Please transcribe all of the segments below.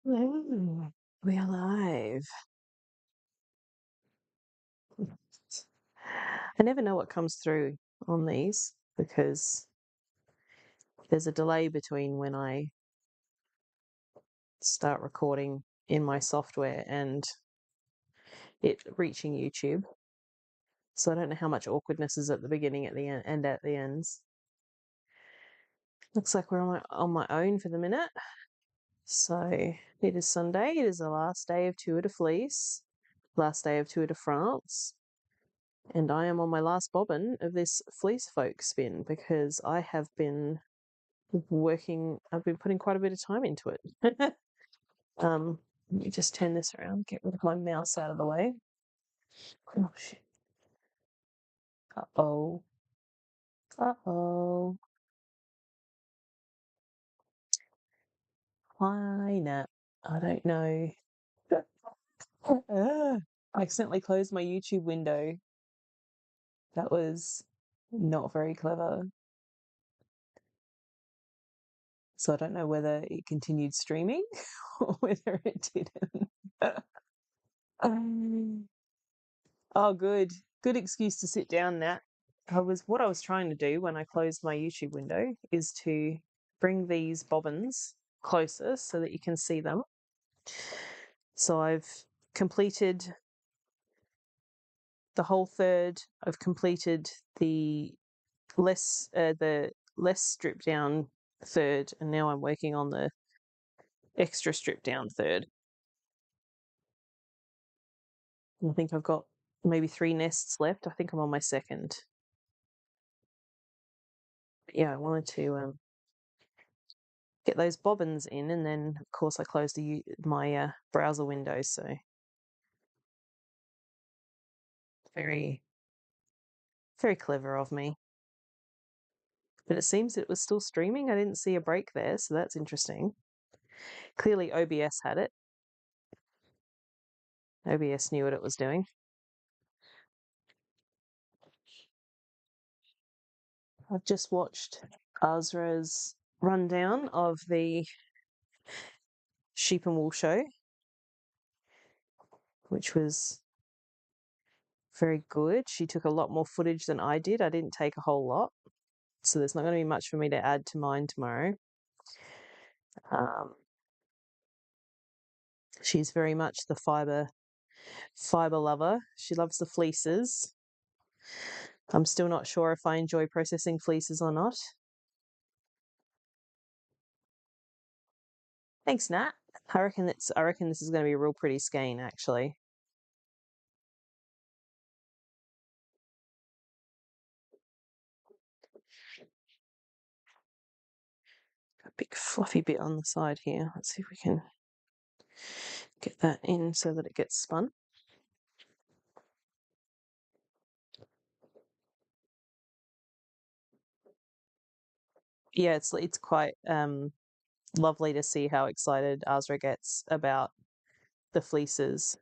Hello, we are live. I never know what comes through on these because there's a delay between when I start recording in my software and it reaching YouTube. So I don't know how much awkwardness is at the beginning, at the end, and at the ends. Looks like we're on my own for the minute. So it is Sunday. It is the last day of Tour de Fleece, last day of Tour de France. And I am on my last bobbin of this fleece folk spin because I have been I've been putting quite a bit of time into it. Let me just turn this around, get rid of my mouse out of the way. Oh shit. Uh-oh. Uh-oh. Why not? I don't know. I accidentally closed my YouTube window. That was not very clever. So I don't know whether it continued streaming or whether it didn't. Oh, good. Good excuse to sit down, Nat. What I was trying to do when I closed my YouTube window is to bring these bobbins closer so that you can see them. So I've completed the whole third. I've completed the less stripped down third, and now I'm working on the extra stripped down third. I think I've got maybe 3 nests left. I think I'm on my second. But yeah, I wanted to get those bobbins in, and then of course I closed my browser window. So very, very clever of me. But it seems it was still streaming. I didn't see a break there, so that's interesting. Clearly OBS had it. OBS knew what it was doing. I've just watched Azra's rundown of the Sheep and Wool show, which was very good. She took a lot more footage than I did. I didn't take a whole lot, so there's not going to be much for me to add to mine tomorrow. She's very much the fiber lover. She loves the fleeces. I'm still not sure if I enjoy processing fleeces or not. Thanks, Nat. I reckon this is going to be a real pretty skein, actually. A big fluffy bit on the side here. Let's see if we can get that in so that it gets spun. Yeah, it's quite lovely to see how excited Azra gets about the fleeces.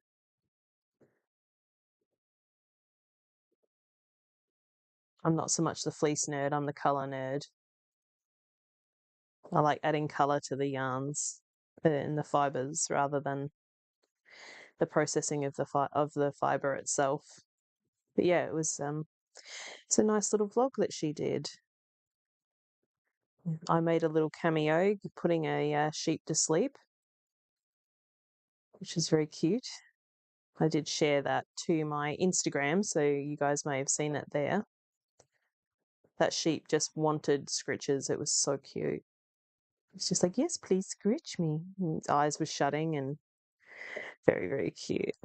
I'm not so much the fleece nerd, I'm the colour nerd. I like adding colour to the yarns and the fibres rather than the processing of the fibre itself. But yeah, it's a nice little vlog that she did. I made a little cameo putting a sheep to sleep, which is very cute. I did share that to my Instagram, so you guys may have seen it there. That sheep just wanted scritches. It was so cute. It's just like, yes, please scritch me. And its eyes were shutting and very, very cute.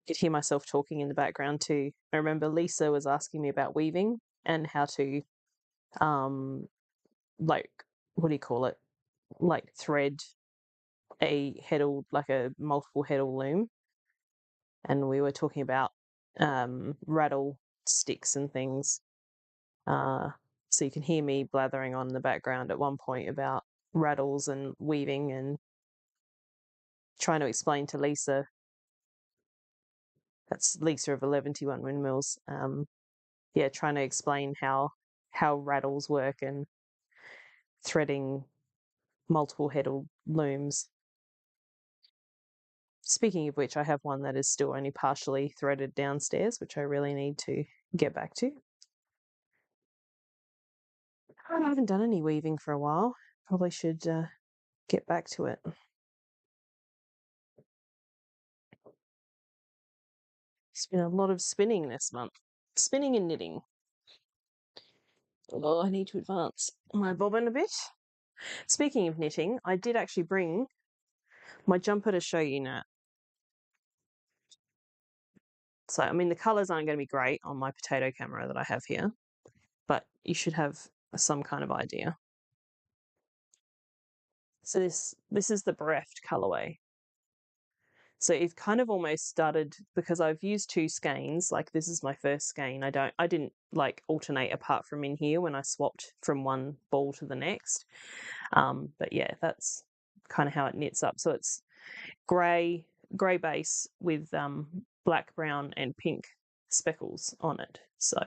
Could hear myself talking in the background too. I remember Lisa was asking me about weaving and how to, like, what do you call it? Like thread a heddle, like a multiple heddle loom. And we were talking about rattle sticks and things. So you can hear me blathering on in the background at one point about rattles and weaving and trying to explain to Lisa, that's Lisa of 1121 Windmills, trying to explain how rattles work and threading multiple heddle looms. Speaking of which, I have one that is still only partially threaded downstairs, which I really need to get back to. I haven't done any weaving for a while. Probably should get back to it. It's been a lot of spinning this month. Spinning and knitting. Oh, I need to advance my bobbin a bit. Speaking of knitting, I did actually bring my jumper to show you, Nat. So, I mean, the colours aren't going to be great on my potato camera that I have here, but you should have some kind of idea. So this is the bereft colourway. So it kind of almost started because I've used two skeins. Like this is my first skein. I didn't like alternate apart from in here when I swapped from one ball to the next. But yeah, that's kind of how it knits up. So it's grey base with black, brown, and pink speckles on it. So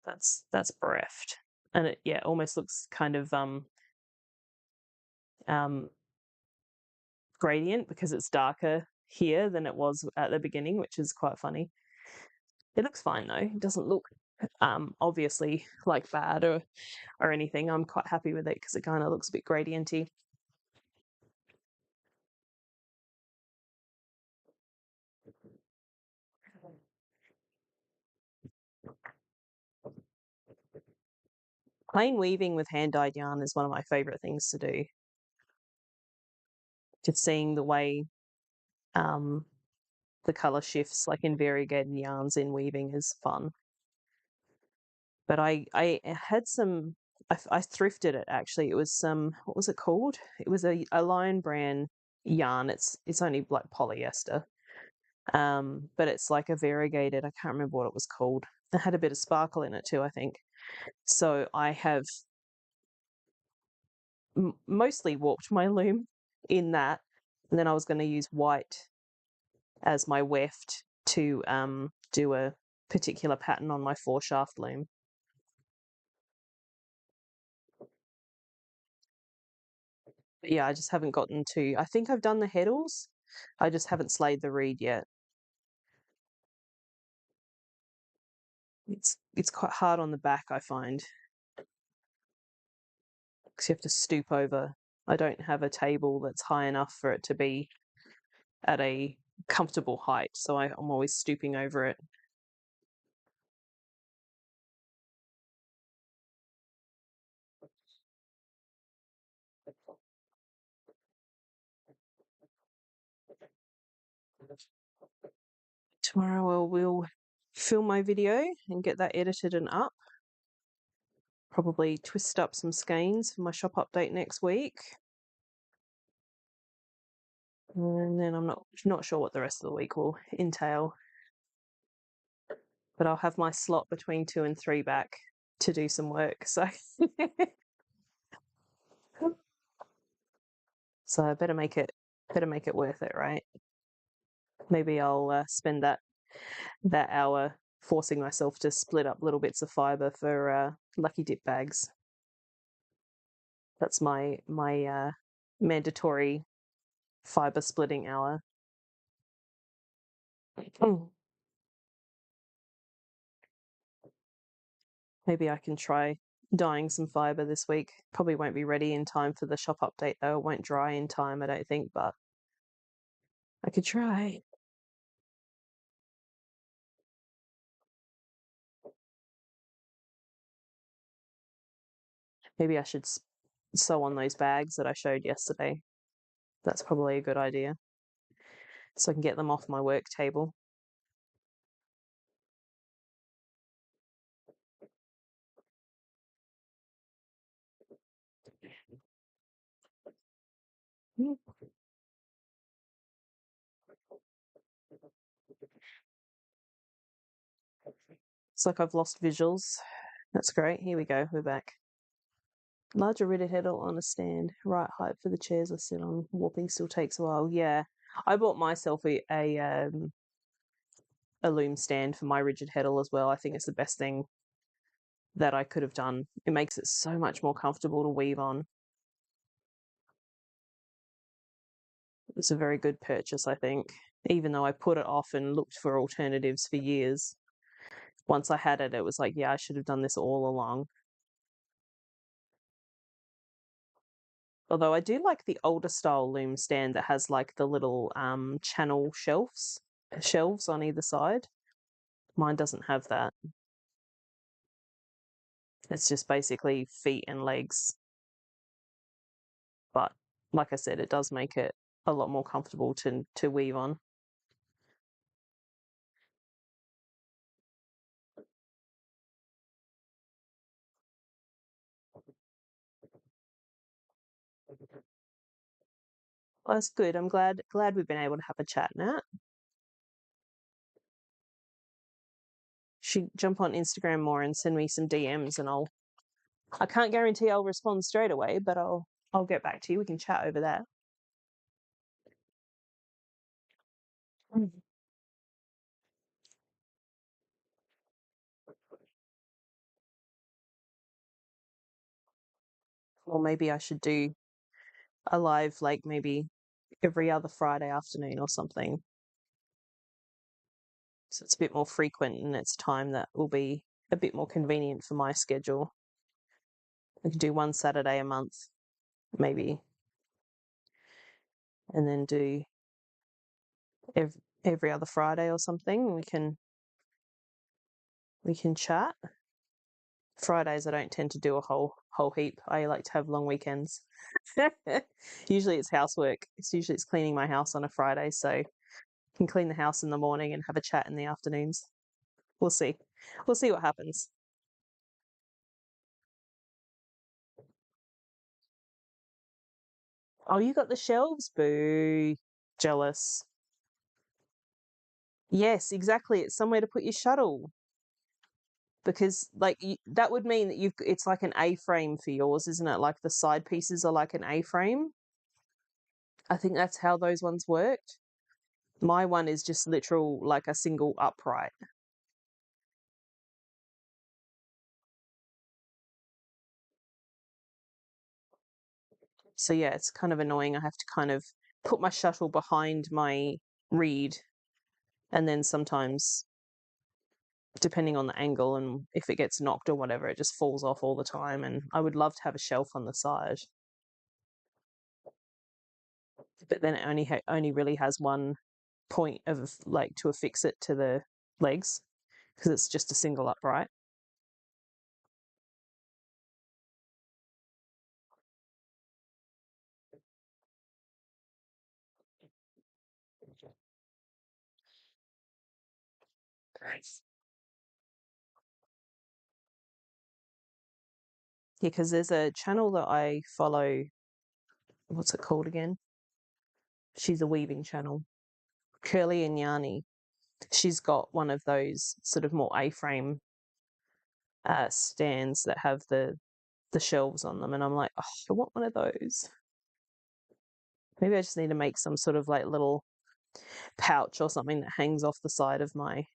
that's bereft, and it almost looks kind of gradient because it's darker here than it was at the beginning, which is quite funny. It looks fine though. It doesn't look obviously like bad or anything. I'm quite happy with it because it kind of looks a bit gradienty. Plain weaving with hand-dyed yarn is one of my favourite things to do. Just seeing the way the colour shifts like in variegated yarns in weaving is fun. But I had some, I thrifted it actually. It was some, what was it called? It was a Lion brand yarn. It's only like polyester. But it's like a variegated, I can't remember what it was called. It had a bit of sparkle in it too, I think. So I have mostly warped my loom in that, and then I was going to use white as my weft to do a particular pattern on my 4-shaft loom. But yeah, I just haven't gotten to. I think I've done the heddles. I just haven't slayed the reed yet. It's quite hard on the back, I find, because you have to stoop over. I don't have a table that's high enough for it to be at a comfortable height, so I'm always stooping over it. Tomorrow we'll film my video and get that edited and up. Probably twist up some skeins for my shop update next week. And then I'm not sure what the rest of the week will entail. But I'll have my slot between 2 and 3 back to do some work. So so I better make it worth it, right? Maybe I'll spend that hour forcing myself to split up little bits of fibre for lucky dip bags. That's my mandatory fibre splitting hour. Maybe I can try dyeing some fibre this week. Probably won't be ready in time for the shop update though. It won't dry in time, I don't think, but I could try. Maybe I should sew on those bags that I showed yesterday. That's probably a good idea. So I can get them off my work table. It's like I've lost visuals. That's great. Here we go. We're back. Larger ribbed heddle on a stand. Right height for the chairs I sit on. Warping still takes a while. Yeah. I bought myself a loom stand for my rigid heddle as well. I think it's the best thing that I could have done. It makes it so much more comfortable to weave on. It's a very good purchase, I think, even though I put it off and looked for alternatives for years. Once I had it, it was like, yeah, I should have done this all along. Although I do like the older style loom stand that has like the little channel shelves on either side. Mine doesn't have that. It's just basically feet and legs. But like I said, it does make it a lot more comfortable to weave on. Well, that's good. I'm glad we've been able to have a chat, Nat. Should jump on Instagram more and send me some DMs, and I can't guarantee I'll respond straight away, but I'll get back to you. We can chat over that. Mm. Or maybe I should do a live, like maybe every other Friday afternoon or something. So it's a bit more frequent and it's time that will be a bit more convenient for my schedule. I could do one Saturday a month, maybe, and then do every other Friday or something. We can chat. Fridays I don't tend to do a whole heap. I like to have long weekends. Usually it's housework. It's cleaning my house on a Friday, so I can clean the house in the morning and have a chat in the afternoons. We'll see. We'll see what happens. Oh, you got the shelves? Boo. Jealous. Yes, exactly. It's somewhere to put your shuttle because like that would mean that it's like an A-frame for yours, isn't it? Like the side pieces are like an A-frame. I think that's how those ones worked. My one is just literal like a single upright. So yeah, it's kind of annoying. I have to kind of put my shuttle behind my reed, and then sometimes, depending on the angle and if it gets knocked or whatever, it just falls off all the time. And I would love to have a shelf on the side, but then it only really has one point of like to affix it to the legs because it's just a single upright. Yeah, because there's a channel that I follow. What's it called again? She's a weaving channel. Curly and Yarny. She's got one of those sort of more A-frame stands that have the shelves on them, and I'm like, oh, I want one of those. Maybe I just need to make some sort of like little pouch or something that hangs off the side of my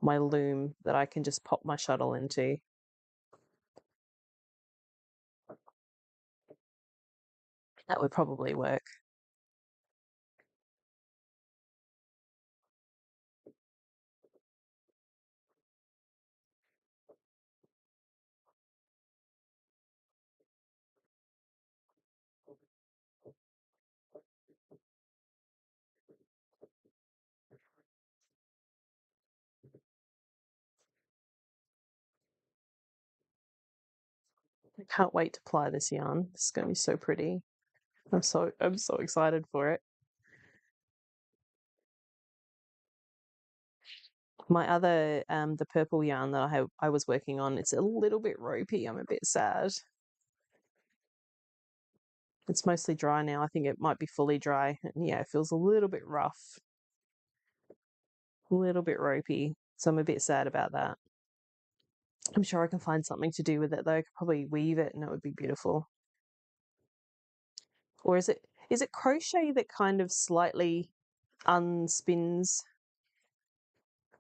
loom that I can just pop my shuttle into. That would probably work. I can't wait to ply this yarn. It's going to be so pretty. I'm so excited for it. My other the purple yarn that I was working on, it's a little bit ropey. I'm a bit sad. It's mostly dry now. I think it might be fully dry. And yeah, it feels a little bit rough. A little bit ropey. So I'm a bit sad about that. I'm sure I can find something to do with it though. I could probably weave it and it would be beautiful. Or is it crochet that kind of slightly unspins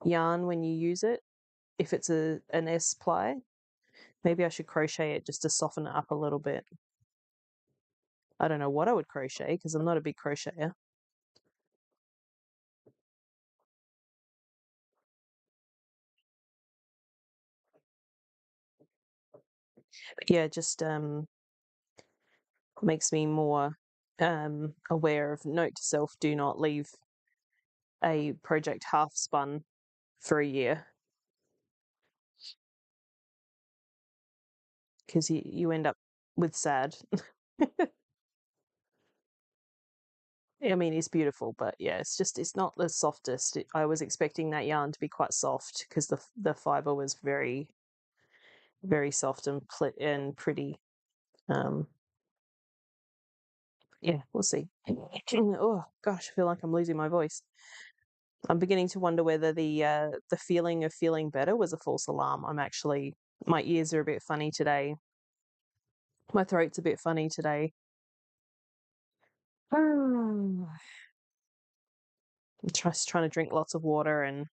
yarn when you use it? If it's an S ply, maybe I should crochet it just to soften it up a little bit. I don't know what I would crochet because I'm not a big crocheter. But yeah, just makes me more aware of note to self: do not leave a project half spun for a year, because you end up with sad. I mean, it's beautiful, but yeah, it's not the softest. I was expecting that yarn to be quite soft because the fiber was very, very soft and pretty. Um, yeah, we'll see. Oh gosh, I feel like I'm losing my voice. I'm beginning to wonder whether the feeling of feeling better was a false alarm. My ears are a bit funny today. My throat's a bit funny today. I'm just trying to drink lots of water, and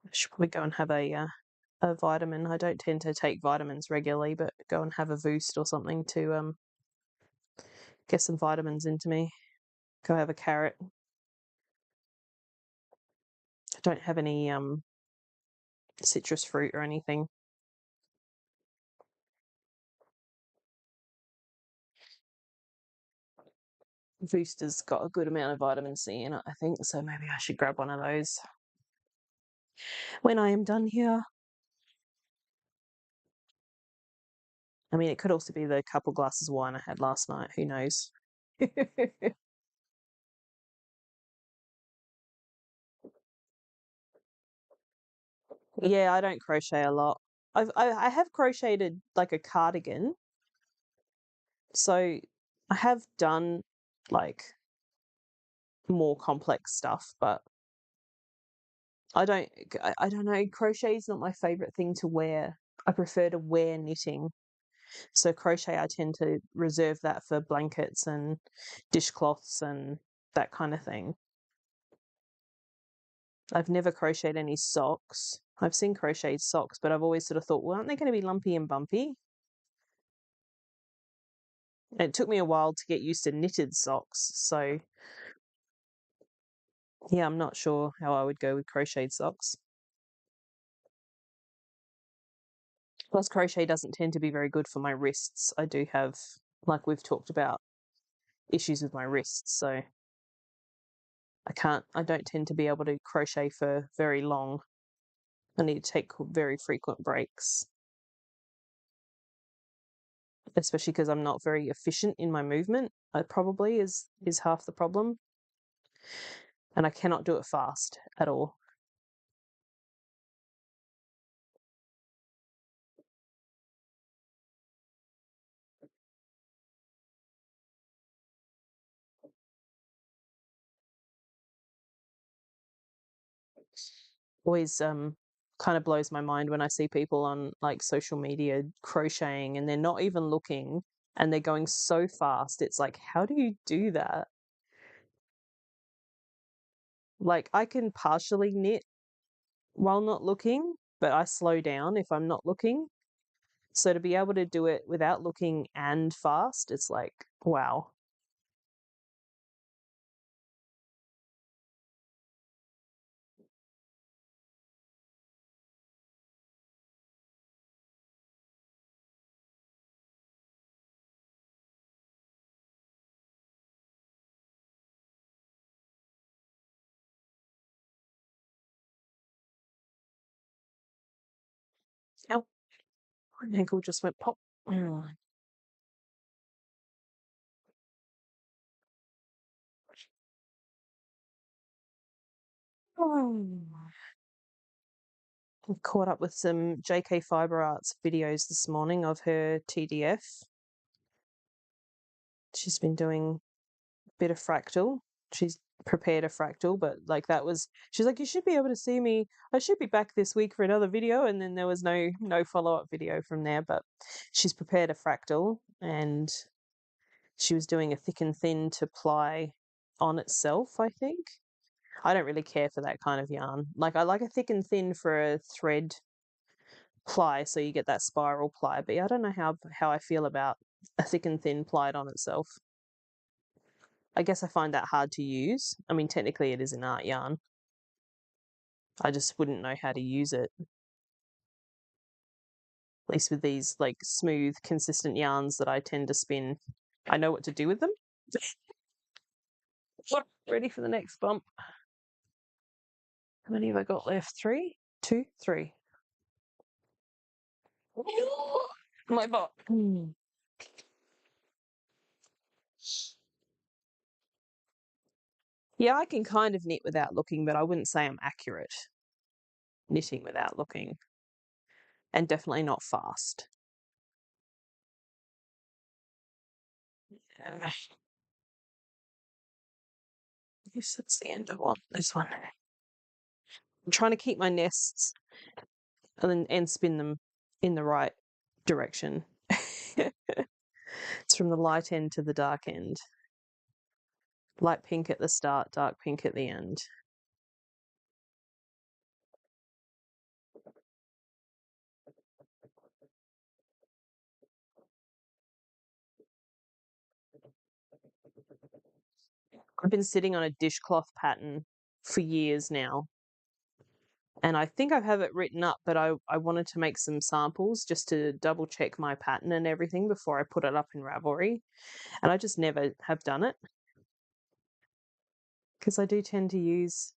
I should probably go and have a vitamin. I don't tend to take vitamins regularly, but go and have a boost or something to get some vitamins into me. Go have a carrot. I don't have any citrus fruit or anything. Booster's got a good amount of vitamin C in it, I think, so maybe I should grab one of those when I am done here. I mean, it could also be the couple glasses of wine I had last night. Who knows? Yeah, I don't crochet a lot. I have crocheted like a cardigan, so I have done like more complex stuff, but I don't know. Crochet is not my favorite thing to wear. I prefer to wear knitting. So crochet, I tend to reserve that for blankets and dishcloths and that kind of thing. I've never crocheted any socks. I've seen crocheted socks, but I've always sort of thought, well, aren't they going to be lumpy and bumpy? And it took me a while to get used to knitted socks. So yeah, I'm not sure how I would go with crocheted socks. Plus, crochet doesn't tend to be very good for my wrists. I do have, like we've talked about, issues with my wrists. So I don't tend to be able to crochet for very long. I need to take very frequent breaks, especially because I'm not very efficient in my movement. Probably is half the problem, and I cannot do it fast at all. Always kind of blows my mind when I see people on like social media crocheting and they're not even looking and they're going so fast. It's like, how do you do that? Like, I can partially knit while not looking, but I slow down if I'm not looking. So to be able to do it without looking and fast, it's like, wow. Ow, my ankle just went pop. I've caught up with some JK Fiber Arts videos this morning of her TDF. She's been doing a bit of fractal. she's prepared a fractal, but like she's like, you should be able to see me. I should be back this week for another video, and then there was no follow-up video from there. But she's prepared a fractal, and she was doing a thick and thin to ply on itself, I think. I don't really care for that kind of yarn. Like, I like a thick and thin for a thread ply, so you get that spiral ply. But yeah, I don't know how I feel about a thick and thin plied on itself. I guess I find that hard to use. I mean, technically it is an art yarn. I just wouldn't know how to use it. At least with these like smooth, consistent yarns that I tend to spin, I know what to do with them. Ready for the next bump. How many have I got left? 3, 2, 3. My butt. Yeah, I can kind of knit without looking, but I wouldn't say I'm accurate knitting without looking. And definitely not fast. Yes, that's the end of this one. I'm trying to keep my nests and spin them in the right direction. It's from the light end to the dark end. Light pink at the start, dark pink at the end. I've been sitting on a dishcloth pattern for years now. And I think I have it written up, but I wanted to make some samples just to double check my pattern and everything before I put it up in Ravelry. And I just never have done it. Because I do tend to use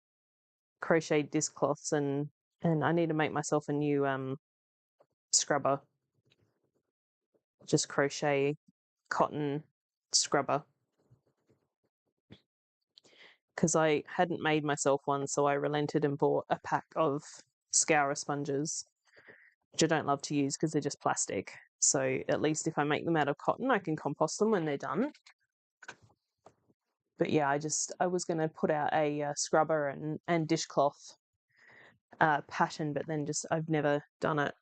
crocheted dishcloths and I need to make myself a new scrubber. Just crochet cotton scrubber. Because I hadn't made myself one, so I relented and bought a pack of scourer sponges, which I don't love to use because they're just plastic. So at least if I make them out of cotton, I can compost them when they're done. But yeah, I was going to put out a scrubber and dishcloth pattern, but then I've never done it.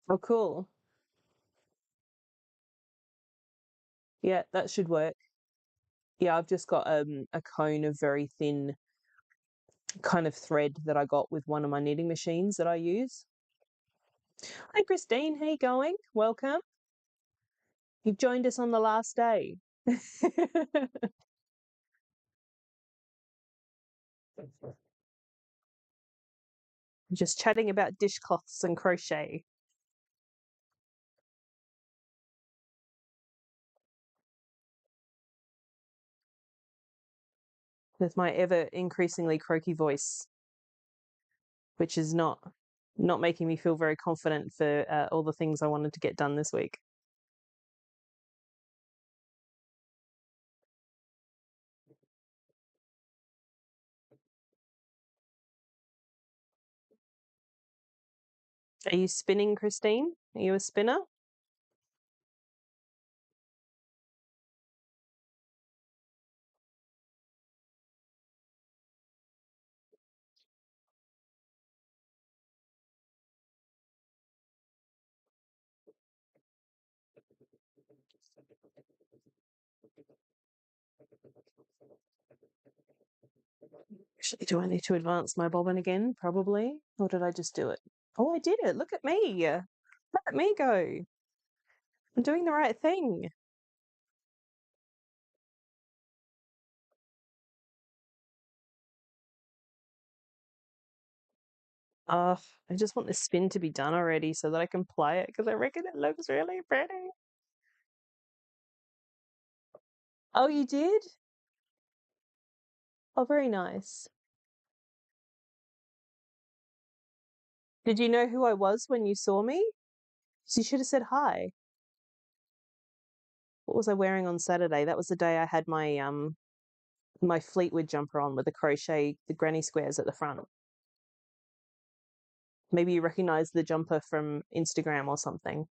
Oh, cool. Yeah, that should work. Yeah, I've just got a cone of very thin kind of thread that I got with one of my knitting machines that I use. Hi, Christine. How you going? Welcome. You've joined us on the last day. Just chatting about dishcloths and crochet. With my ever increasingly croaky voice, which is not making me feel very confident for all the things I wanted to get done this week. Are you spinning, Christine? Are you a spinner? Actually, do I need to advance my bobbin again? Probably. Or did I just do it? Oh, I did it. Look at me. Look at me go. I'm doing the right thing. I just want this spin to be done already so that I can play it because I reckon it looks really pretty. Oh, you did? Oh, very nice. Did you know who I was when you saw me? So you should have said hi. What was I wearing on Saturday? That was the day I had my Fleetwood jumper on with the granny squares at the front. Maybe you recognize the jumper from Instagram or something.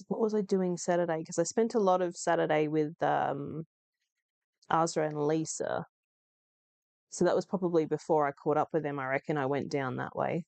What was I doing Saturday? Because I spent a lot of Saturday with Azra and Lisa. So that was probably before I caught up with them. I reckon I went down that way.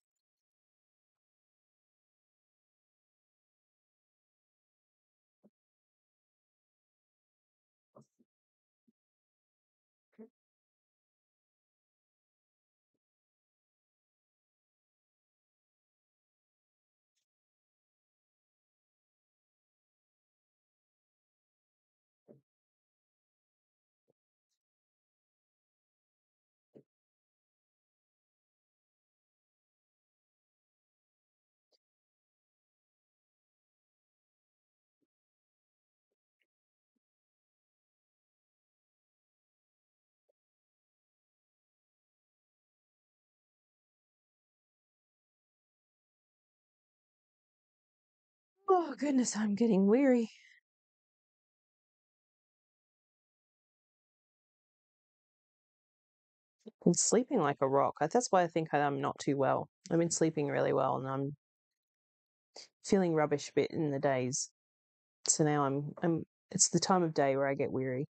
Oh, goodness, I'm getting weary. I'm sleeping like a rock. That's why I think I'm not too well. I've been sleeping really well and I'm feeling rubbish a bit in the days. So now it's the time of day where I get weary.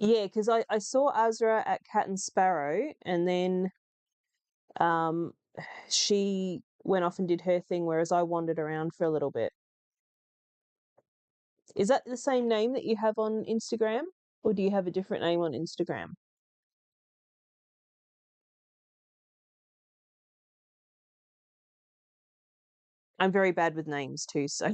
Yeah, because I saw Azra at Cat and Sparrow and then um she went off and did her thing, whereas I wandered around for a little bit. Is that the same name that you have on Instagram? Or do you have a different name on Instagram? I'm very bad with names too, so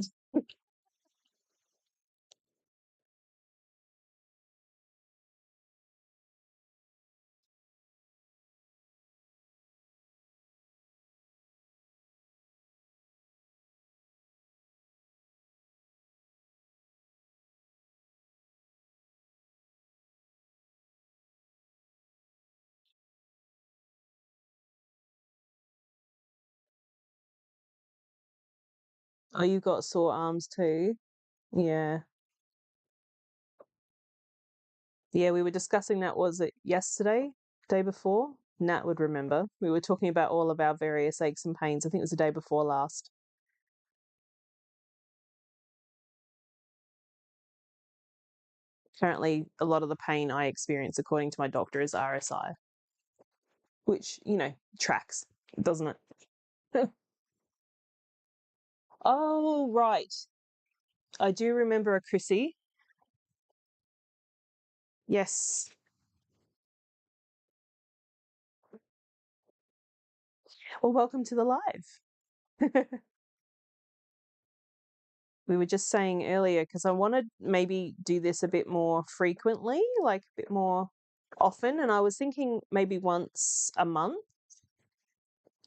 oh, you got sore arms too? Yeah. Yeah, we were discussing that, was it yesterday? Day before? Nat would remember. We were talking about all of our various aches and pains. I think it was the day before last. Apparently, a lot of the pain I experience, according to my doctor, is RSI, which, tracks, doesn't it? Oh, right. I do remember a Chrissy. Yes. Well, welcome to the live. We were just saying earlier, because I want to maybe do this a bit more frequently, like a bit more often. And I was thinking maybe once a month,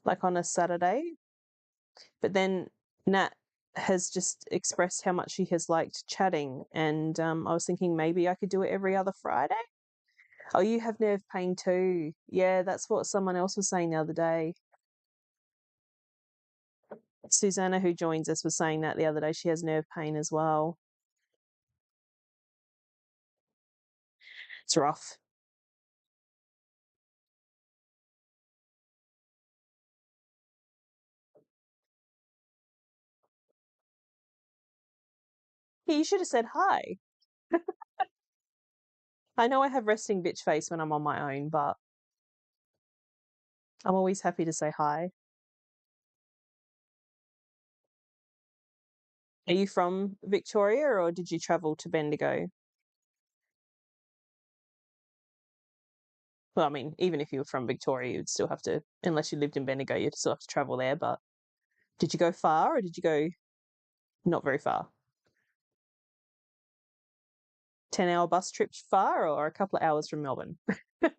like on a Saturday. But then Nat has just expressed how much she has liked chatting. And I was thinking maybe I could do it every other Friday. Oh, you have nerve pain too. Yeah, that's what someone else was saying the other day. Susanna, who joins us, was saying that the other day. She has nerve pain as well. It's rough. Yeah, you should have said hi. I know I have resting bitch face when I'm on my own, but I'm always happy to say hi. Are you from Victoria or did you travel to Bendigo? Well, I mean, even if you were from Victoria, you'd still have to, unless you lived in Bendigo, you'd still have to travel there. But did you go far or did you go not very far? 10-hour bus trip far or a couple of hours from Melbourne? I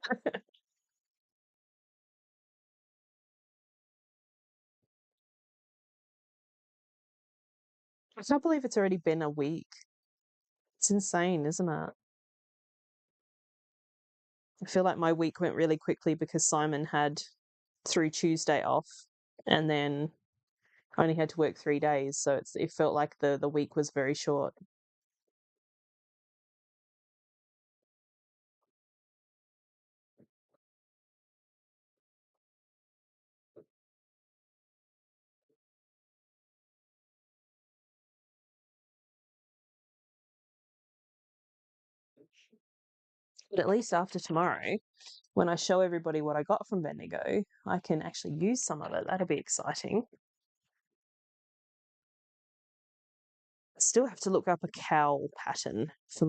can't believe it's already been a week. It's insane, isn't it? I feel like my week went really quickly because Simon had through Tuesday off and then only had to work 3 days. So it felt like the week was very short. But at least after tomorrow, when I show everybody what I got from Bendigo, I can actually use some of it. That'll be exciting. I still have to look up a cowl pattern for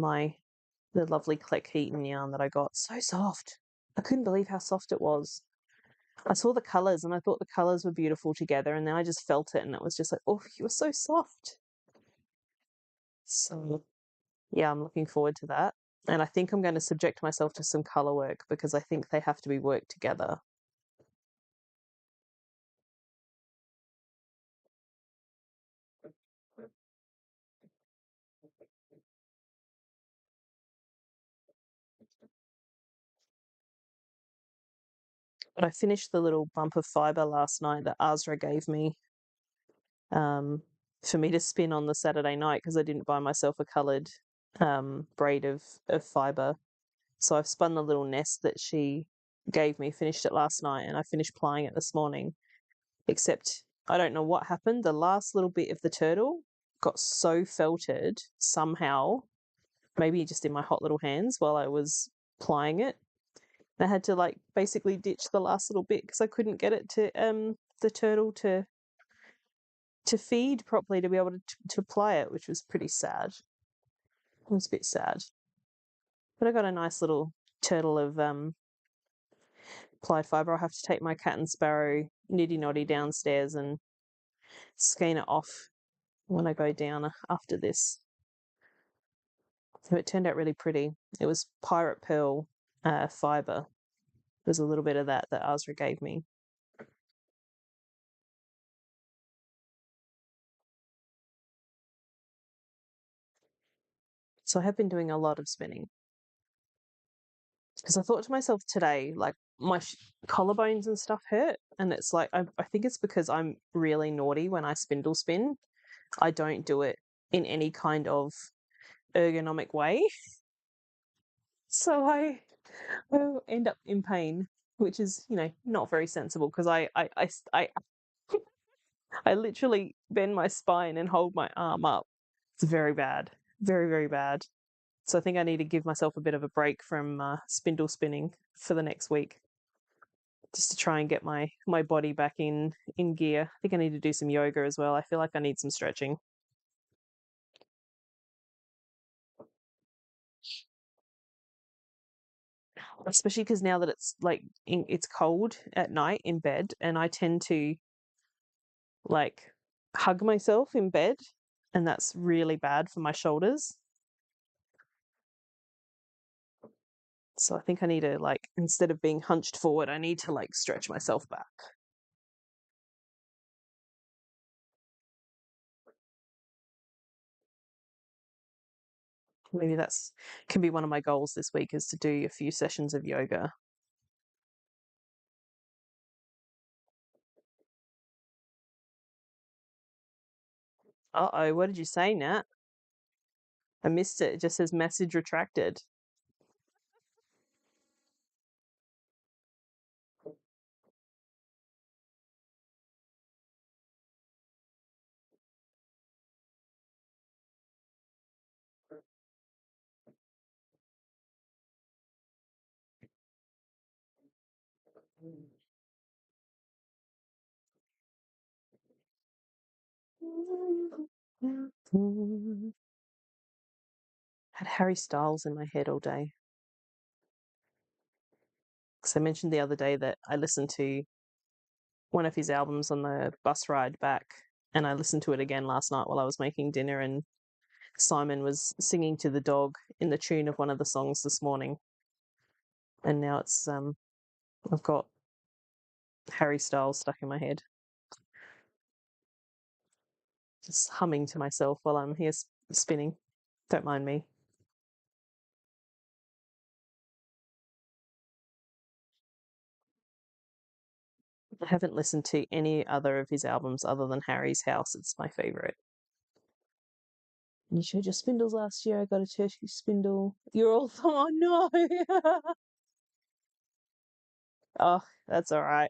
the lovely Cleckheaton yarn that I got. So soft. I couldn't believe how soft it was. I saw the colours and I thought the colours were beautiful together, and then I just felt it and it was just like, oh, you were so soft. So yeah, I'm looking forward to that. And I think I'm going to subject myself to some colour work because I think they have to be worked together. But I finished the little bump of fibre last night that Azra gave me um, for me to spin on the Saturday night because I didn't buy myself a coloured braid of fibre. So I've spun the little nest that she gave me, finished it last night, and I finished plying it this morning. Except I don't know what happened. The last little bit of the turtle got so felted somehow, maybe just in my hot little hands while I was plying it. I had to like basically ditch the last little bit because I couldn't get it to the turtle to feed properly to be able to ply it, which was pretty sad. It was a bit sad. But I got a nice little turtle of plied fibre. I'll have to take my cat and sparrow nitty noddy downstairs and skein it off when I go down after this. So it turned out really pretty. It was pirate pearl fibre. There's a little bit of that Azra gave me. So I have been doing a lot of spinning because I thought to myself today, like my collarbones and stuff hurt. And it's like, I think it's because I'm really naughty when I spindle spin. I don't do it in any kind of ergonomic way. So I end up in pain, which is, not very sensible because I literally bend my spine and hold my arm up. It's very bad. Very, very bad. So I think I need to give myself a bit of a break from spindle spinning for the next week, just to try and get my body back in gear. I think I need to do some yoga as well. I feel like I need some stretching. Especially because now that it's like it's cold at night in bed, and I tend to like hug myself in bed, and that's really bad for my shoulders. So I think I need to like, instead of being hunched forward, I need to like stretch myself back. Maybe that's can be one of my goals this week, is to do a few sessions of yoga. Uh-oh, what did you say, Nat? I missed it. It just says message retracted. Had Harry Styles in my head all day. Because I mentioned the other day that I listened to one of his albums on the bus ride back, and I listened to it again last night while I was making dinner, and Simon was singing to the dog in the tune of one of the songs this morning. And now it's I've got Harry Styles stuck in my head. Just humming to myself while I'm here spinning. Don't mind me. I haven't listened to any other of his albums other than Harry's House. It's my favourite. You showed your spindles last year. I got a Turkish spindle. You're all, oh no. Oh, that's all right.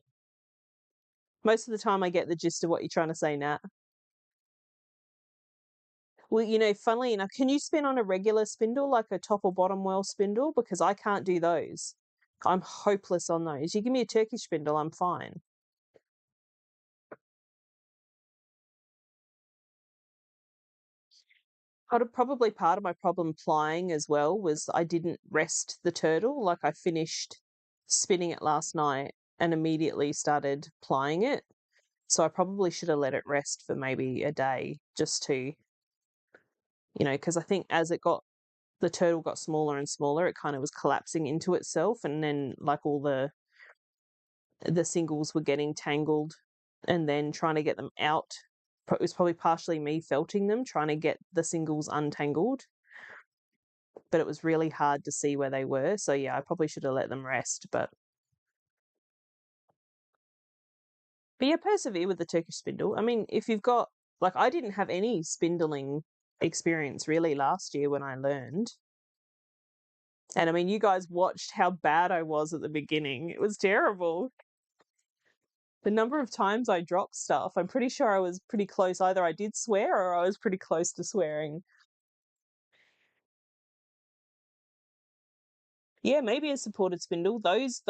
Most of the time I get the gist of what you're trying to say, Nat. Well, funnily enough, can you spin on a regular spindle, like a top or bottom well spindle? Because I can't do those. I'm hopeless on those. You give me a Turkish spindle, I'm fine. Probably part of my problem plying as well was I didn't rest the turtle. Like I finished spinning it last night and immediately started plying it. So I probably should have let it rest for maybe a day just to, because I think as the turtle got smaller and smaller, it kind of was collapsing into itself, and then like all the singles were getting tangled, and then trying to get them out. It was probably partially me felting them, trying to get the singles untangled, but it was really hard to see where they were. So yeah, I probably should have let them rest. But yeah, persevere with the Turkish spindle. I mean, if you've got like I didn't have any spindling experience really last year when I learned. And I mean, you guys watched how bad I was at the beginning. It was terrible. The number of times I dropped stuff, I'm pretty sure I was pretty close. Either I did swear or I was pretty close to swearing. Yeah, maybe a supported spindle. Those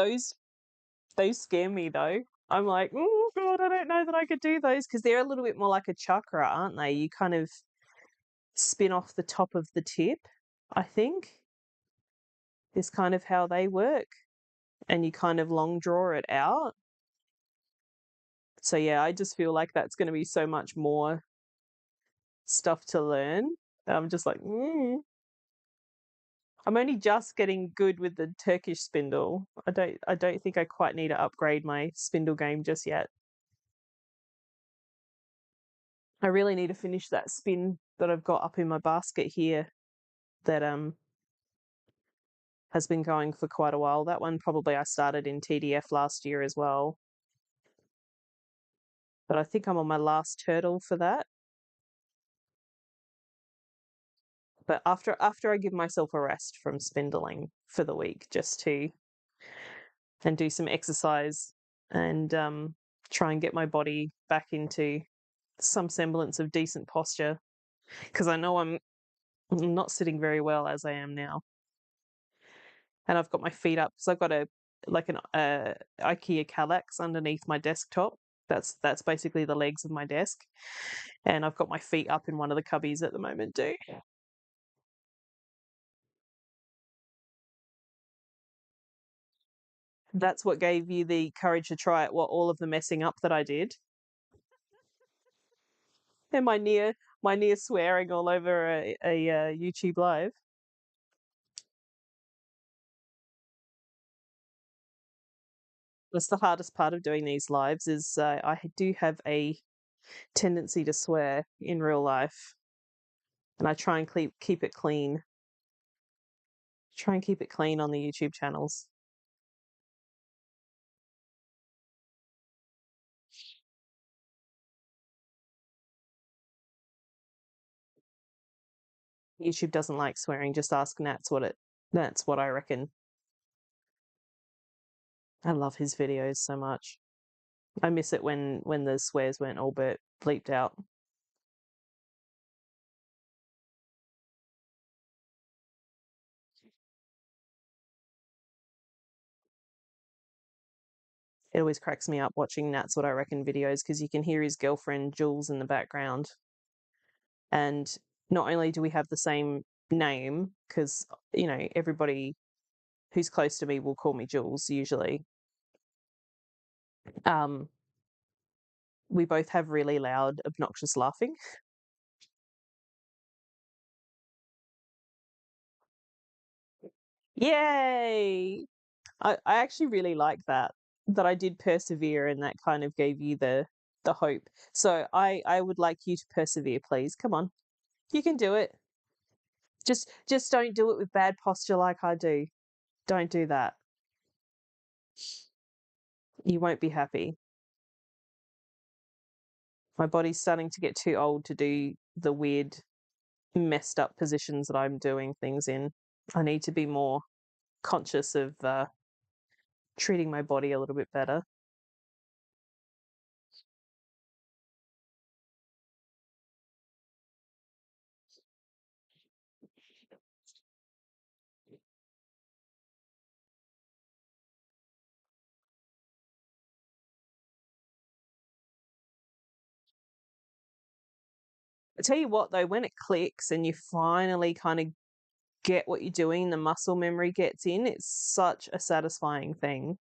scare me though. I'm like, oh god, I don't know that I could do those because they're a little bit more like a chakra, aren't they? You kind of spin off the top of the tip, I think, is kind of how they work. And you kind of long draw it out. So yeah, I just feel like that's going to be so much more stuff to learn. I'm just like, I'm only just getting good with the Turkish spindle. I don't think I quite need to upgrade my spindle game just yet. I really need to finish that spin that I've got up in my basket here that has been going for quite a while. That one probably I started in TDF last year as well. But I think I'm on my last turtle for that. But after I give myself a rest from spindling for the week, just to and do some exercise and try and get my body back into some semblance of decent posture, because I know I'm not sitting very well as I am now, and I've got my feet up because I've got an IKEA Kallax underneath my desktop. That's basically the legs of my desk, and I've got my feet up in one of the cubbies at the moment too. That's what gave you the courage to try it. What all of the messing up that I did, and my near swearing all over a YouTube live. That's the hardest part of doing these lives is I do have a tendency to swear in real life, and I try and keep it clean. Try and keep it clean on the YouTube channels. YouTube doesn't like swearing. Just ask Nats what it. That's what I reckon. I love his videos so much. I miss it when the swears weren't all bleeped out. It always cracks me up watching Nat's What I Reckon videos because you can hear his girlfriend Jules in the background. And not only do we have the same name, because, everybody who's close to me will call me Jules usually. Um, we both have really loud, obnoxious laughing. Yay! I actually really like that I did persevere, and that kind of gave you the hope. So I would like you to persevere, please. Come on. You can do it. Just don't do it with bad posture like I do. Don't do that. You won't be happy. My body's starting to get too old to do the weird messed up positions that I'm doing things in. I need to be more conscious of treating my body a little bit better. I tell you what though, when it clicks and you finally kind of get what you're doing, the muscle memory gets in, it's such a satisfying thing.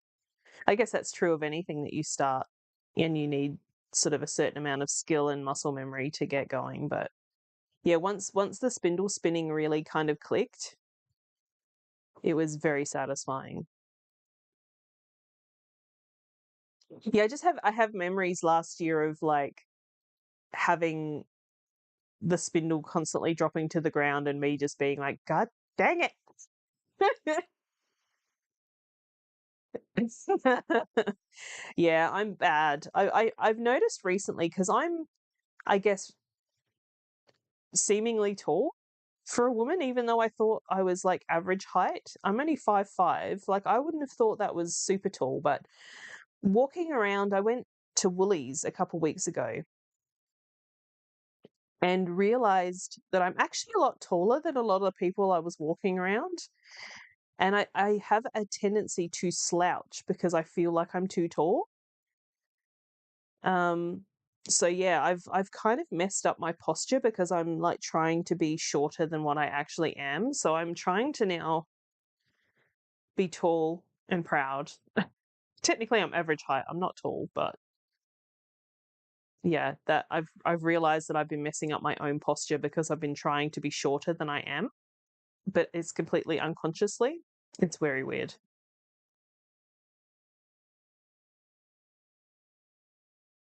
I guess that's true of anything that you start, and you need sort of a certain amount of skill and muscle memory to get going. But yeah, once the spindle spinning really kind of clicked, it was very satisfying. Yeah, I have memories last year of like having the spindle constantly dropping to the ground and me just being like, God dang it. Yeah, I'm bad. I've noticed recently because I guess, seemingly tall for a woman, even though I thought I was like average height. I'm only 5'5". Like I wouldn't have thought that was super tall, but walking around, I went to Woolies a couple weeks ago and realized that I'm actually a lot taller than a lot of the people I was walking around. And I have a tendency to slouch because I feel like I'm too tall. Um, so yeah, I've kind of messed up my posture because I'm like trying to be shorter than what I actually am. So I'm trying to now be tall and proud. Technically, I'm average height. I'm not tall, but yeah, that I've realized that I've been messing up my own posture because I've been trying to be shorter than I am, but it's completely unconsciously. It's very weird.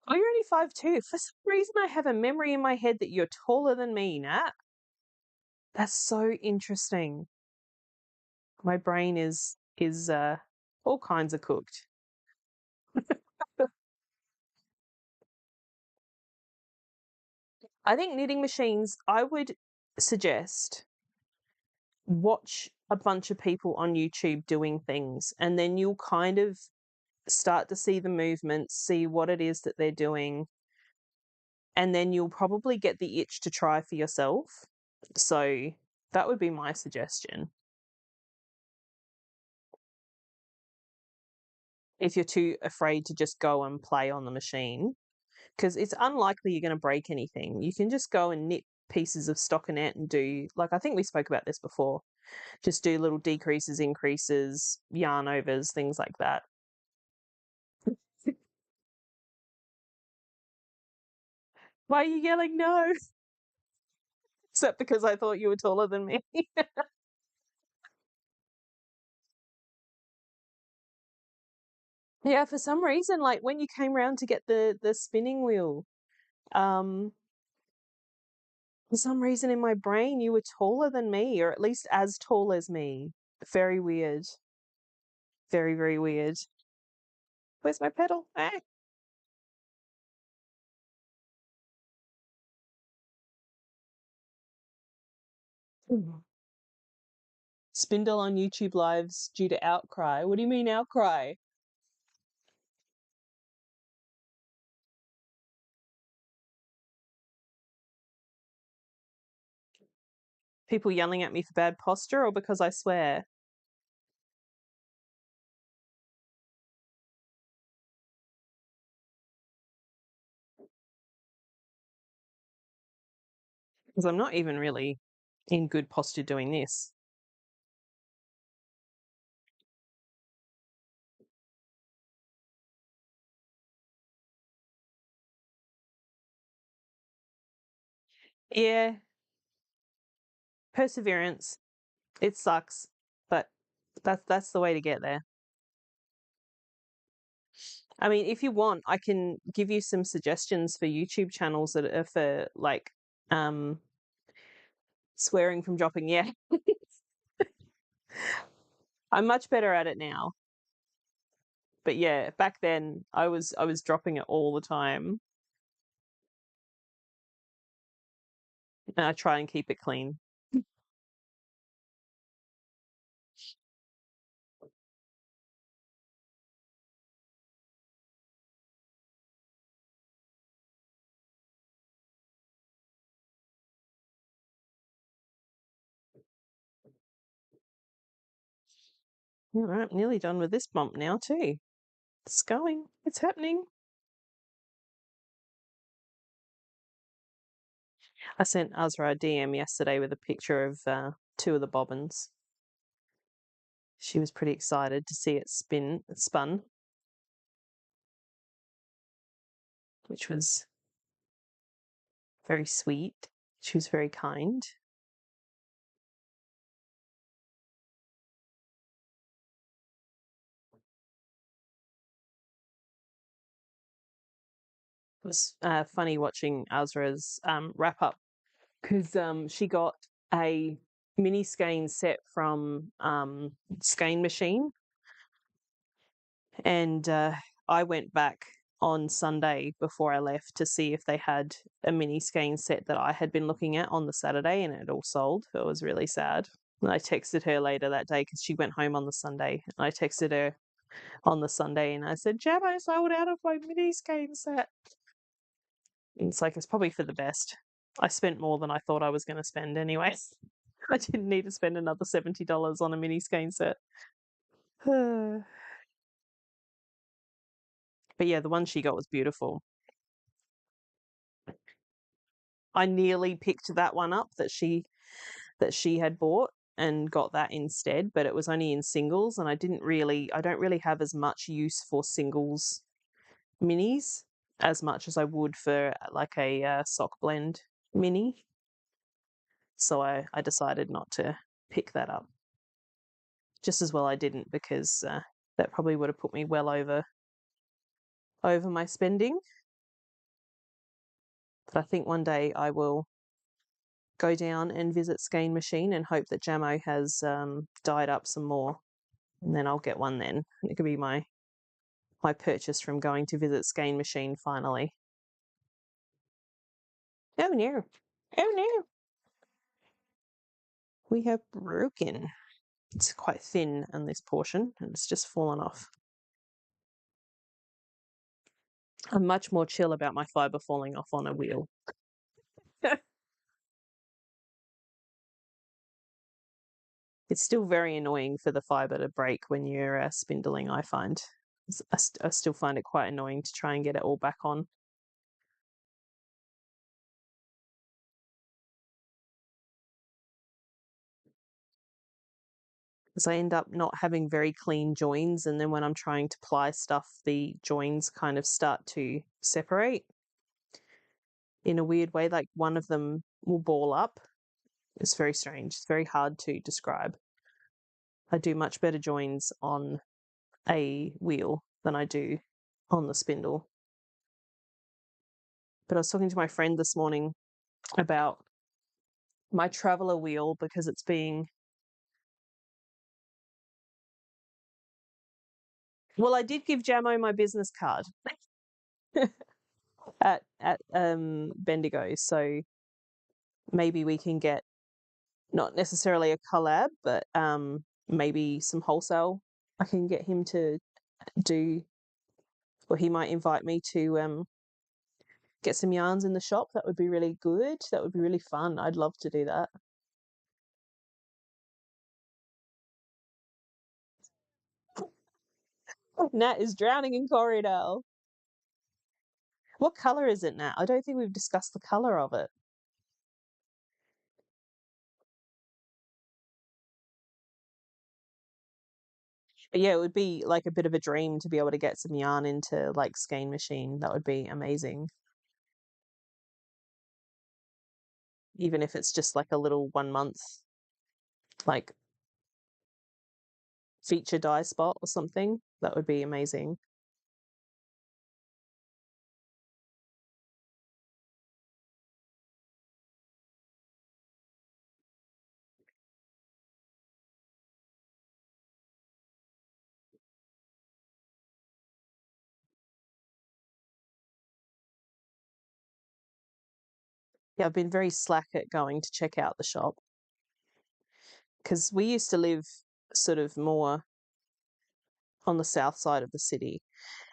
Oh, you're only 5'2". For some reason, I have a memory in my head that you're taller than me, Nat. That's so interesting. My brain is all kinds of cooked. I think knitting machines, I would suggest watch a bunch of people on YouTube doing things, and then you'll kind of start to see the movements, see what it is that they're doing, and then you'll probably get the itch to try for yourself. So that would be my suggestion. If you're too afraid to just go and play on the machine, because it's unlikely you're going to break anything. You can just go and knit pieces of stockinette and do, like, I think we spoke about this before, just do little decreases, increases, yarn overs, things like that. Why are you yelling no? Except because I thought you were taller than me. Yeah, for some reason, like when you came round to get the spinning wheel, um, for some reason in my brain you were taller than me, or at least as tall as me. Very weird. Very, very weird. Where's my pedal? Ah. Spindle on YouTube lives due to outcry. What do you mean outcry? People yelling at me for bad posture or because I swear? Because I'm not even really in good posture doing this. Yeah, perseverance. It sucks, but that's the way to get there. I mean, if you want, I can give you some suggestions for YouTube channels that are for like um swearing from dropping. Yeah. I'm much better at it now. But yeah, back then I was dropping it all the time. And I try and keep it clean. All right, nearly done with this bump now too. It's going. It's happening. I sent Azra a DM yesterday with a picture of 2 of the bobbins. She was pretty excited to see it spun, which was very sweet. She was very kind. It was funny watching Azra's wrap up because she got a mini skein set from Skein Machine, and I went back on Sunday before I left to see if they had a mini skein set that I had been looking at on the Saturday, and it all sold. It was really sad. And I texted her later that day because she went home on the Sunday. I texted her on the Sunday and I said, Jam, I sold out of my mini skein set. And it's like, it's probably for the best. I spent more than I thought I was going to spend anyway. I didn't need to spend another $70 on a mini skein set. But yeah, the one she got was beautiful. I nearly picked that one up that she had bought and got that instead, but it was only in singles, and I don't really have as much use for singles minis as much as I would for like a sock blend mini. So I decided not to pick that up. Just as well I didn't, because that probably would have put me well over my spending. But I think one day I will go down and visit Skein Machine and hope that Jamo has dyed up some more, and then I'll get one then. It could be my purchase from going to visit Skein Machine finally. Oh no. Oh no. We have broken. It's quite thin on this portion and it's just fallen off. I'm much more chill about my fibre falling off on a wheel. It's still very annoying for the fibre to break when you're spindling, I find. I still find it quite annoying to try and get it all back on. Because I end up not having very clean joins, and then when I'm trying to ply stuff, the joins kind of start to separate in a weird way. Like one of them will ball up. It's very strange. It's very hard to describe. I do much better joins on a wheel than I do on the spindle. But I was talking to my friend this morning about my traveler wheel because it's being... Well, I did give Jamo my business card at Bendigo, so maybe we can get not necessarily a collab, but maybe some wholesale. I can get him to do, or he might invite me to get some yarns in the shop. That would be really good. That would be really fun. I'd love to do that. Nat is drowning in Corriedale. What colour is it, Nat? I don't think we've discussed the colour of it. But yeah, it would be like a bit of a dream to be able to get some yarn into like Skein Machine. That would be amazing. Even if it's just like a little 1 month like feature dye spot or something, that would be amazing. Yeah, I've been very slack at going to check out the shop because we used to live sort of more on the south side of the city,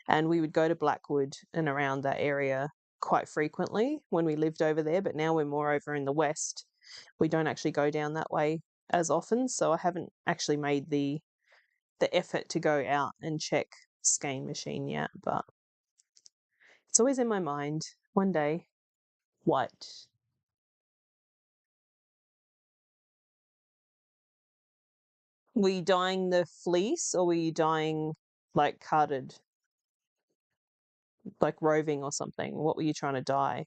and we would go to Blackwood and around that area quite frequently when we lived over there. But now we're more over in the west. We don't actually go down that way as often, so I haven't actually made the effort to go out and check Skein Machine yet, but it's always in my mind. One day. What? Were you dyeing the fleece or were you dyeing like carded, like roving or something? What were you trying to dye?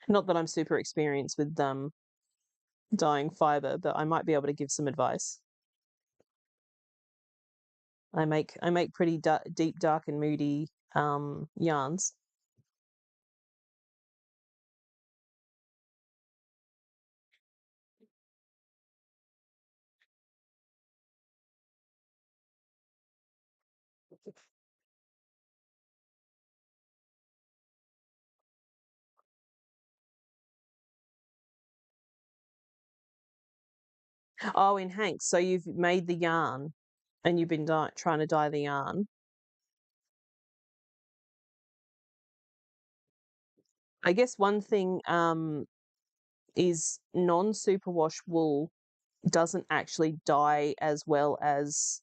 Not that I'm super experienced with dyeing fiber, but I might be able to give some advice. I make pretty deep, dark, and moody yarns. Oh, in Hanks. So you've made the yarn and you've been trying to dye the yarn. I guess one thing is non-superwash wool doesn't actually dye as well as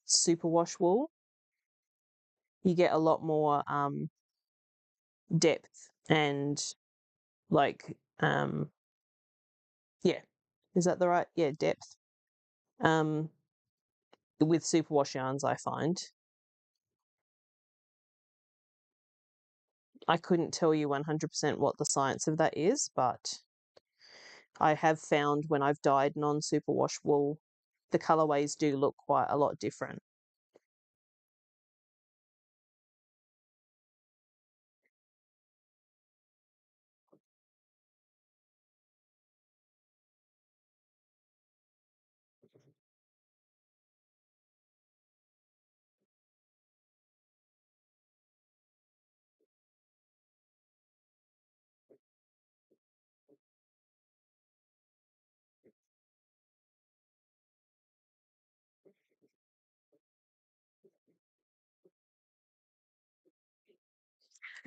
superwash wool. You get a lot more depth and like yeah, is that the right? Yeah, depth. Um, with superwash yarns, I find. I couldn't tell you 100% what the science of that is, but I have found when I've dyed non-superwash wool, the colorways do look quite a lot different.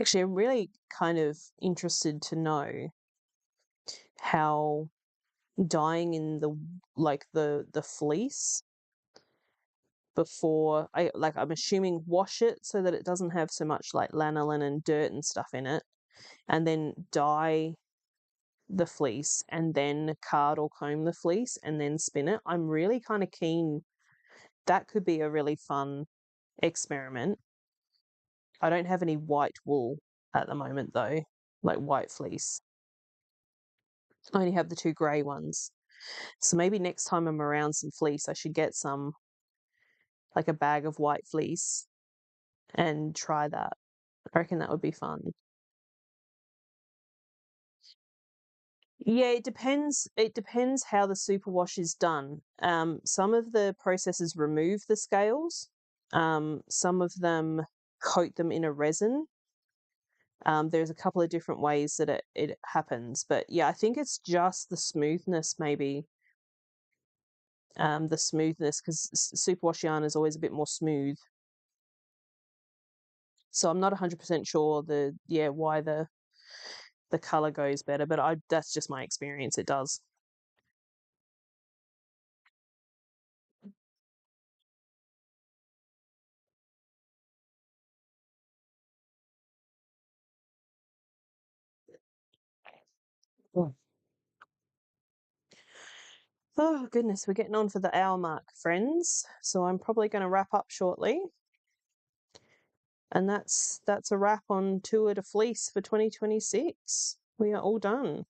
Actually, I'm really kind of interested to know how dyeing in the fleece before I'm assuming wash it so that it doesn't have so much like lanolin and dirt and stuff in it, and then dye the fleece and then card or comb the fleece and then spin it. I'm really kind of keen. That could be a really fun experiment. I don't have any white wool at the moment though, like white fleece. I only have the two grey ones. So maybe next time I'm around some fleece, I should get some, like a bag of white fleece and try that. I reckon that would be fun. Yeah, it depends. It depends how the superwash is done. Some of the processes remove the scales. Some of them coat them in a resin. There's a couple of different ways that it happens, but yeah, I think it's just the smoothness, maybe. The smoothness, because superwash yarn is always a bit more smooth. So I'm not 100% sure why the color goes better, but that's just my experience. It does. Mm. Oh goodness, we're getting on for the hour mark, friends. So I'm probably going to wrap up shortly. And that's a wrap on Tour de Fleece for 2026. We are all done.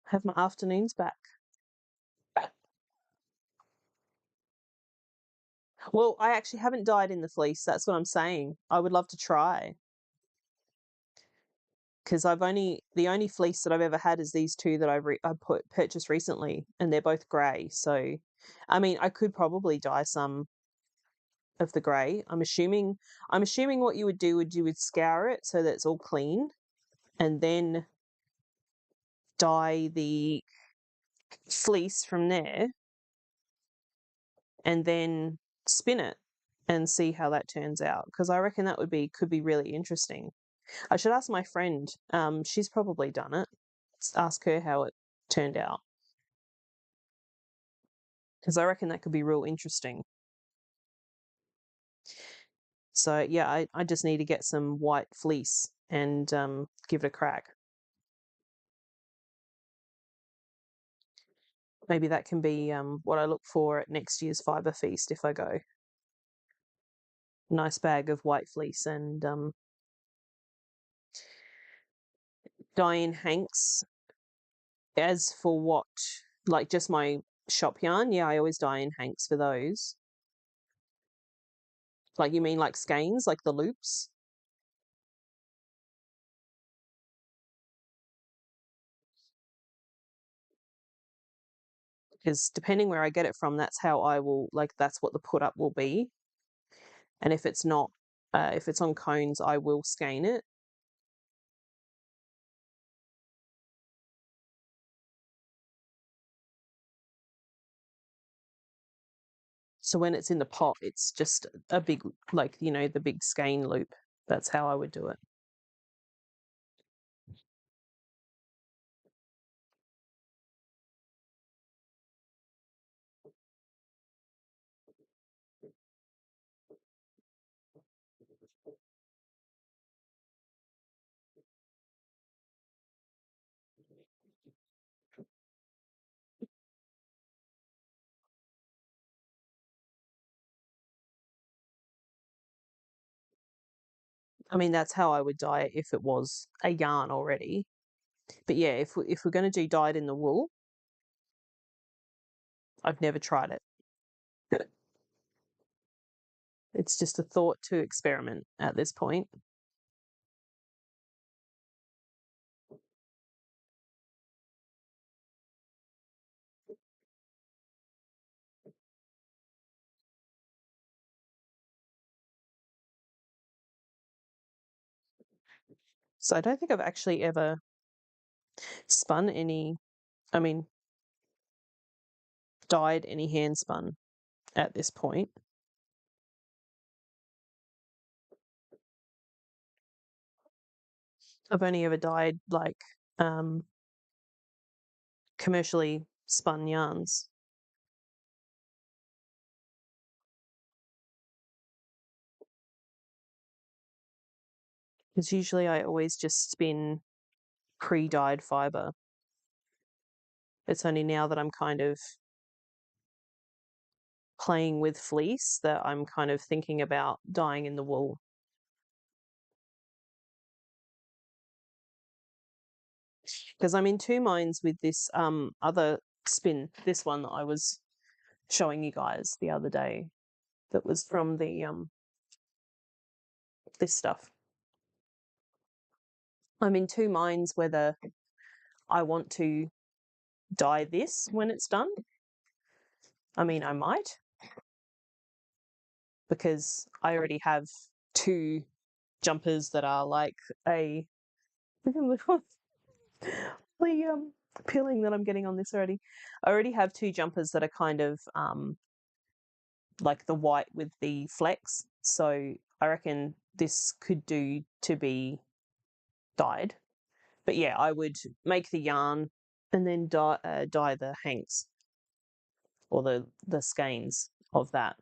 Have my afternoons back. Well, I actually haven't dyed in the fleece. That's what I'm saying. I would love to try because the only fleece that I've ever had is these two that I purchased recently, and they're both grey. So, I mean, I could probably dye some of the grey. I'm assuming what you would do would you would scour it so that it's all clean, and then dye the fleece from there, and then spin it and see how that turns out. Because I reckon that could be really interesting. I should ask my friend. She's probably done it. Let's ask her how it turned out because I reckon that could be real interesting. So yeah, I just need to get some white fleece and give it a crack. Maybe that can be what I look for at next year's Fibre Feast if I go. Nice bag of white fleece and dye-in hanks. As for what, like just my shop yarn, yeah, I always dye in hanks for those. Like you mean like skeins, like the loops? Because depending where I get it from, that's how I will, like that's what the put up will be. And if it's not, if it's on cones, I will skein it. So when it's in the pot, it's just a big, like, you know, the big skein loop. That's how I would do it. I mean, that's how I would dye it if it was a yarn already. But yeah, if we're going to do dyed in the wool, I've never tried it. It's just a thought to experiment at this point. So I don't think I've actually ever spun any, I mean, dyed any hand spun at this point. I've only ever dyed like commercially spun yarns. Because usually I always just spin pre-dyed fiber. It's only now that I'm kind of playing with fleece that I'm kind of thinking about dyeing in the wool. Because I'm in two minds with this other spin, this one that I was showing you guys the other day that was from the this stuff. I'm in two minds whether I want to dye this when it's done. I mean, I might, because I already have two jumpers that are like a the peeling that I'm getting on this already. I already have two jumpers that are kind of like the white with the flecks. So I reckon this could do to be dyed. But yeah, I would make the yarn and then dye the hanks or the skeins of that.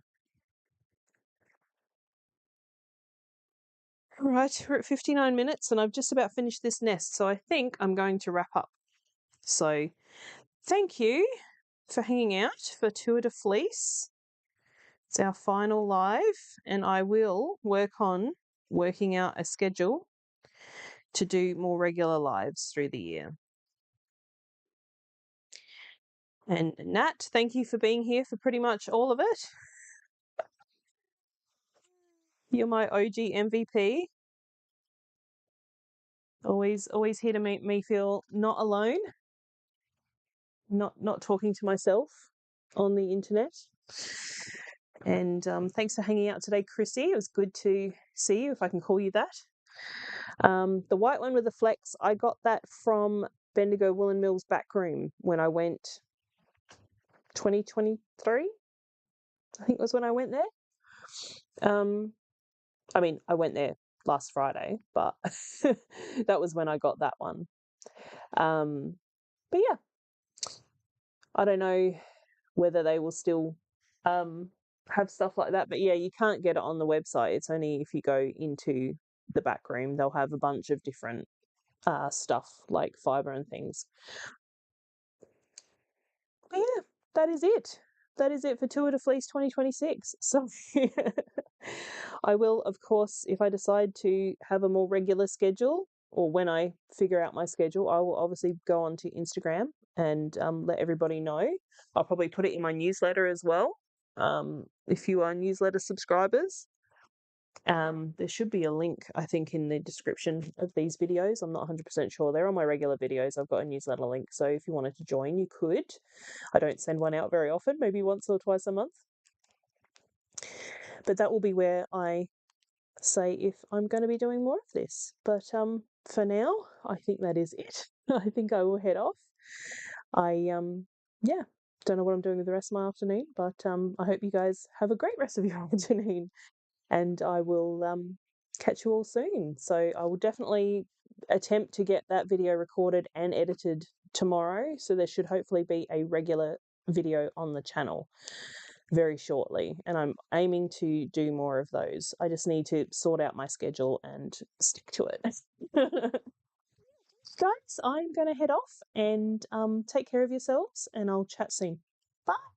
All right, we're at 59 minutes and I've just about finished this nest, so I think I'm going to wrap up. So thank you for hanging out for Tour de Fleece. It's our final live, and I will work on working out a schedule to do more regular lives through the year. And Nat, thank you for being here for pretty much all of it. You're my OG MVP. Always here to make me feel not alone, not talking to myself on the internet. And thanks for hanging out today, Chrissy. It was good to see you, if I can call you that. The white one with the flecks, I got that from Bendigo Woolen Mills backroom when I went 2023. I think was when I went there. I mean, I went there last Friday, but that was when I got that one. But yeah, I don't know whether they will still have stuff like that. But yeah, you can't get it on the website. It's only if you go into the back room, they'll have a bunch of different stuff like fiber and things. But yeah, that is it. That is it for Tour de Fleece 2026. So I will, of course, if I decide to have a more regular schedule, or when I figure out my schedule, I will obviously go onto Instagram and let everybody know. I'll probably put it in my newsletter as well. If you are newsletter subscribers, there should be a link, I think, in the description of these videos. I'm not 100% sure. They're on my regular videos. I've got a newsletter link. So if you wanted to join, you could. I don't send one out very often, maybe once or twice a month. But that will be where I say if I'm going to be doing more of this. But for now, I think that is it. I think I will head off. Yeah, don't know what I'm doing with the rest of my afternoon, but I hope you guys have a great rest of your afternoon, and I will catch you all soon. So I will definitely attempt to get that video recorded and edited tomorrow, so there should hopefully be a regular video on the channel very shortly, and I'm aiming to do more of those. I just need to sort out my schedule and stick to it. Guys, I'm going to head off and take care of yourselves, and I'll chat soon. Bye.